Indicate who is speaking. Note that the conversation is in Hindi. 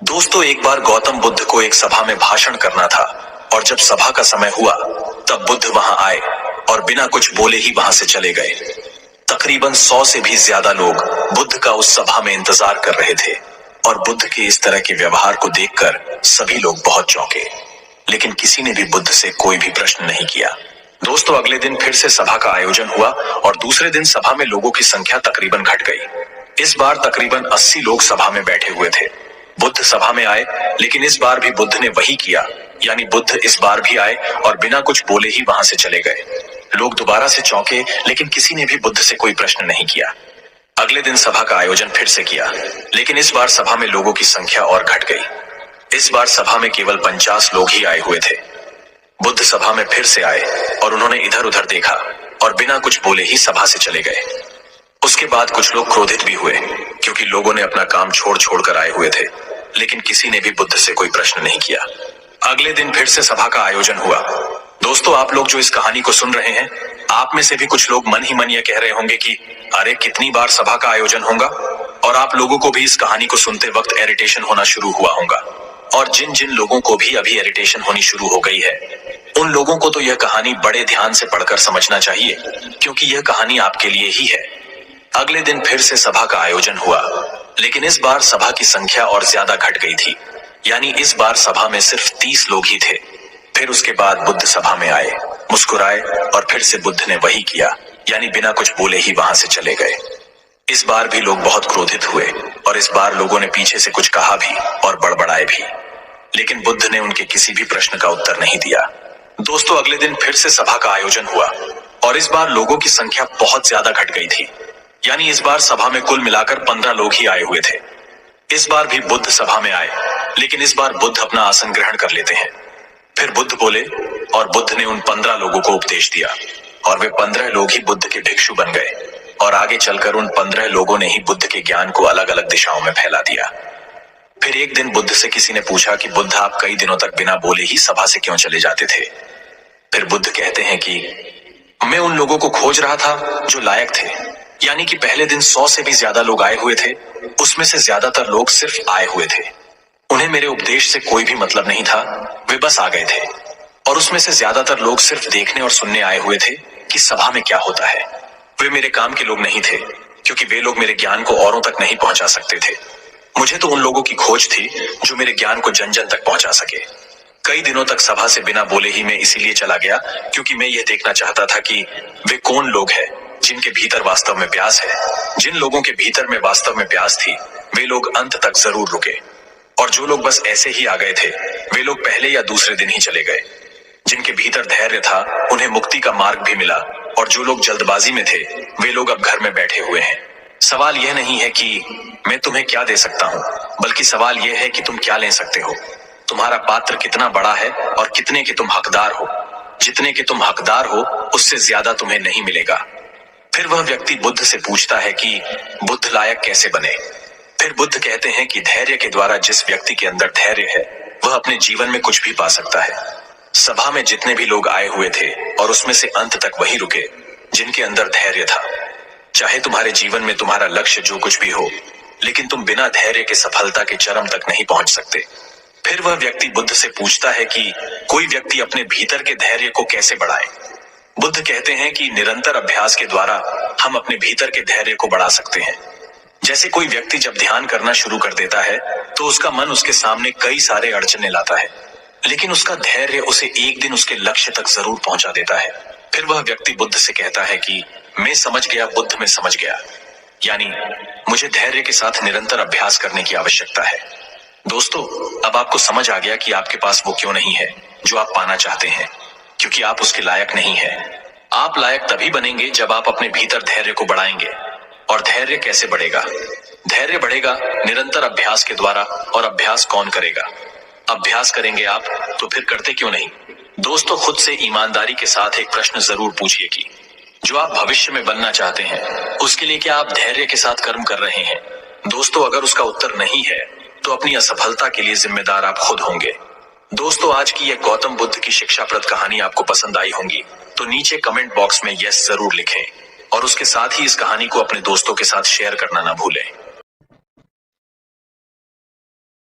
Speaker 1: दोस्तों, एक बार गौतम बुद्ध को एक सभा में भाषण करना था और जब सभा का समय हुआ तब बुद्ध वहां आए और बिना कुछ बोले ही वहां से चले गए। तकरीबन 100 से भी ज्यादा लोग बुद्ध का उस सभा में इंतजार कर रहे थे और बुद्ध के इस तरह के व्यवहार को देखकर सभी लोग बहुत चौंके, लेकिन किसी ने भी बुद्ध से कोई भी प्रश्न नहीं किया। दोस्तों, अगले दिन फिर से सभा का आयोजन हुआ और दूसरे दिन सभा में लोगों की संख्या तकरीबन घट गई। इस बार तकरीबन 80 लोग सभा में बैठे हुए थे। बुद्ध सभा में आए, लेकिन इस बार भी बुद्ध ने वही किया, यानी बुद्ध इस बार भी आए और बिना कुछ बोले ही वहां से चले गए। लोग दोबारा से चौंके, लेकिन किसी ने भी बुद्ध से कोई प्रश्न नहीं किया। अगले दिन सभा का आयोजन फिर से किया, लेकिन इस बार सभा में लोगों की संख्या और घट गई। इस बार सभा में केवल 50 लोग ही आए हुए थे। बुद्ध सभा में फिर से आए और उन्होंने इधर उधर देखा और बिना कुछ बोले ही सभा से चले गए। उसके बाद कुछ लोग क्रोधित भी हुए, क्योंकि लोगों ने अपना काम छोड़ छोड़ कर आए हुए थे, लेकिन किसी ने भी बुद्ध से कोई प्रश्न नहीं किया। अगले दिन फिर से सभा का आयोजन हुआ। दोस्तों, आप लोग जो इस कहानी को सुन रहे हैं, आप में से भी कुछ लोग मन ही मन ये कह रहे होंगे कि अरे कितनी बार सभा का आयोजन होगा, और आप लोगों को भी इस कहानी को सुनते वक्त इरिटेशन होना शुरू हुआ होगा। और जिन जिन लोगों को भी अभी इरिटेशन होनी शुरू हो गई है, उन लोगों को तो यह कहानी बड़े ध्यान से पढ़कर समझना चाहिए, क्योंकि यह कहानी आपके लिए ही है। अगले दिन फिर से सभा का आयोजन हुआ, लेकिन इस बार सभा की संख्या और ज्यादा घट गई थी, यानी इस बार सभा में सिर्फ 30 लोग ही थे। फिर उसके बाद बुद्ध सभा में आए, मुस्कुराए और फिर से बुद्ध ने वही किया, यानी बिना कुछ बोले ही वहां से चले गए। इस बार भी लोग बहुत क्रोधित हुए और इस बार लोगों ने पीछे से कुछ कहा भी और बड़बड़ाए भी, लेकिन बुद्ध ने उनके किसी भी प्रश्न का उत्तर नहीं दिया। दोस्तों, अगले दिन फिर से सभा का आयोजन हुआ और इस बार लोगों की संख्या बहुत ज्यादा घट गई थी, यानी इस बार सभा में कुल मिलाकर 15 लोग ही आए हुए थे। इस बार भी बुद्ध सभा में आए, लेकिन इस बार बुद्ध अपना आसन ग्रहण कर लेते हैं। फिर बुद्ध बोले और बुद्ध ने उन 15 लोगों को उपदेश दिया और वे 15 लोग ही बुद्ध के भिक्षु बन गए और आगे चलकर उन 15 लोगों ने ही बुद्ध के ज्ञान को अलग अलग दिशाओं में फैला दिया। फिर एक दिन बुद्ध से किसी ने पूछा कि बुद्ध, आप कई दिनों तक बिना बोले ही सभा से क्यों चले जाते थे? फिर बुद्ध कहते हैं कि मैं उन लोगों को खोज रहा था जो लायक थे, यानी कि पहले दिन 100 से भी ज्यादा लोग आए हुए थे, उसमें से ज्यादातर लोग सिर्फ आए हुए थे। उन्हें मेरे उपदेश से कोई भी मतलब नहीं था, वे बस आ गए थे। और उसमें से ज्यादातर लोग सिर्फ देखने और सुनने आए हुए थे कि सभा में क्या होता है। वे मेरे काम के लोग नहीं थे, क्योंकि वे लोग मेरे ज्ञान को औरों तक नहीं पहुंचा सकते थे। मुझे तो उन लोगों की खोज थी जो मेरे ज्ञान को जन जन तक पहुंचा सके। कई दिनों तक सभा से बिना बोले ही मैं इसीलिए चला गया, क्योंकि मैं यह देखना चाहता था कि वे कौन लोग हैं जिनके भीतर वास्तव में प्यास है। जिन लोगों के भीतर में वास्तव में प्यास थी, वे लोग अंत तक जरूर रुके, और जो लोग बस ऐसे ही आ गए थे, वे लोग पहले या दूसरे दिन ही चले गए। जिनके भीतर धैर्य था, उन्हें मुक्ति का मार्ग भी मिला, और जो लोग जल्दबाजी में थे, वे लोग अब घर में बैठे हुए हैं। सवाल यह नहीं है कि मैं तुम्हें क्या दे सकता हूं, बल्कि सवाल यह है कि तुम क्या ले सकते हो। तुम्हारा पात्र कितना बड़ा है और कितने के तुम हकदार हो। जितने के तुम हकदार हो, उससे ज्यादा तुम्हें नहीं मिलेगा। फिर वह व्यक्ति बुद्ध से पूछता है कि बुद्ध लायक कैसे बने। फिर बुद्ध कहते हैं कि धैर्य के द्वारा जिस व्यक्ति के अंदर धैर्य है, वह अपने जीवन में कुछ भी पा सकता है। सभा में जितने भी लोग आए हुए थे, और उसमें से अंत तक वही रुके जिनके अंदर धैर्य था। चाहे तुम्हारे जीवन में तुम्हारा लक्ष्य जो कुछ भी हो, लेकिन तुम बिना धैर्य के सफलता के चरम तक नहीं पहुंच सकते। फिर वह व्यक्ति बुद्ध से पूछता है कि कोई व्यक्ति अपने भीतर के धैर्य को कैसे बढ़ाए। बुद्ध कहते हैं कि निरंतर अभ्यास के द्वारा हम अपने भीतर के धैर्य को बढ़ा सकते हैं। जैसे कोई व्यक्ति जब ध्यान करना शुरू कर देता है, तो उसका मन उसके सामने कई सारे अड़चने लाता है, लेकिन उसका धैर्य उसे एक दिन उसके लक्ष्य तक जरूर पहुंचा देता है। फिर वह व्यक्ति बुद्ध से कहता है कि मैं समझ गया, बुद्ध मैं समझ गया, यानी मुझे धैर्य के साथ निरंतर अभ्यास करने की आवश्यकता है। दोस्तों, अब आपको समझ आ गया कि आपके पास वो क्यों नहीं है जो आप पाना चाहते हैं, क्योंकि आप उसके लायक नहीं हैं। आप लायक तभी बनेंगे जब आप अपने भीतर धैर्य को बढ़ाएंगे। और धैर्य कैसे बढ़ेगा? धैर्य बढ़ेगा निरंतर अभ्यास के द्वारा। और अभ्यास कौन करेगा? अभ्यास करेंगे आप, तो फिर करते क्यों नहीं? दोस्तों, खुद से ईमानदारी के साथ एक प्रश्न जरूर पूछिए कि जो आप भविष्य में बनना चाहते हैं, उसके लिए क्या आप धैर्य के साथ कर्म कर रहे हैं? दोस्तों, अगर उसका उत्तर नहीं है, तो अपनी असफलता के लिए जिम्मेदार आप खुद होंगे। दोस्तों, आज की यह गौतम बुद्ध की शिक्षाप्रद कहानी आपको पसंद आई होंगी, तो नीचे कमेंट बॉक्स में यस जरूर लिखें, और उसके साथ ही इस कहानी को अपने दोस्तों के साथ शेयर करना ना भूलें।